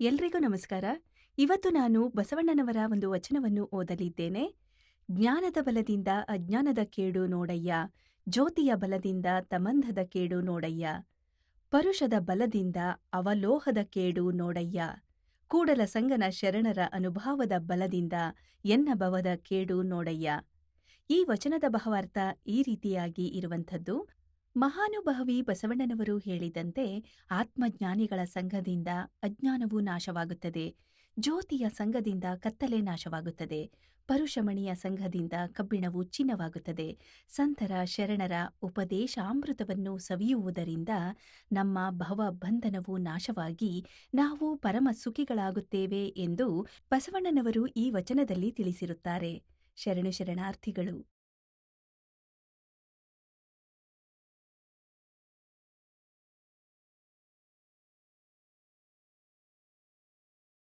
ಎಲ್ರಿಗೂ ನಮಸ್ಕಾರ. ಇವತ್ತು ನಾನು ಬಸವಣ್ಣನವರ ಒಂದು ವಚನವನ್ನು ಓದಲಿದ್ದೇನೆ. ಜ್ಞಾನದ ಬಲದಿಂದ ಅಜ್ಞಾನದ ಕೇಡು ನೋಡಯ್ಯ, ಜ್ಯೋತಿಯ ಬಲದಿಂದ ತಮಂಧದ ಕೇಡು ನೋಡಯ್ಯ, ಪರುಷದ ಬಲದಿಂದ ಅವಲೋಹದ ಕೇಡು ನೋಡಯ್ಯ, ಕೂಡಲ ಸಂಗನ ಶರಣರ ಅನುಭಾವದ ಬಲದಿಂದ ಎನ್ನ ಭವದ ಕೇಡು ನೋಡಯ್ಯ. ಈ ವಚನದ ಭಾವಾರ್ಥ ಈ ರೀತಿಯಾಗಿ ಇರುವಂಥದ್ದು. ಮಹಾನುಭಾವಿ ಬಸವಣ್ಣನವರು ಹೇಳಿದಂತೆ ಆತ್ಮಜ್ಞಾನಿಗಳ ಸಂಘದಿಂದ ಅಜ್ಞಾನವು ನಾಶವಾಗುತ್ತದೆ, ಜ್ಯೋತಿಯ ಸಂಘದಿಂದ ಕತ್ತಲೆ ನಾಶವಾಗುತ್ತದೆ, ಪರುಷಮಣಿಯ ಸಂಘದಿಂದ ಕಬ್ಬಿಣವು ಚಿನ್ನವಾಗುತ್ತದೆ. ಸಂತರ ಶರಣರ ಉಪದೇಶಾಮೃತವನ್ನು ಸವಿಯುವುದರಿಂದ ನಮ್ಮ ಭವಬಂಧನವು ನಾಶವಾಗಿ ನಾವು ಪರಮ ಸುಖಿಗಳಾಗುತ್ತೇವೆ ಎಂದು ಬಸವಣ್ಣನವರು ಈ ವಚನದಲ್ಲಿ ತಿಳಿಸಿರುತ್ತಾರೆ. ಶರಣು ಶರಣಾರ್ಥಿಗಳು.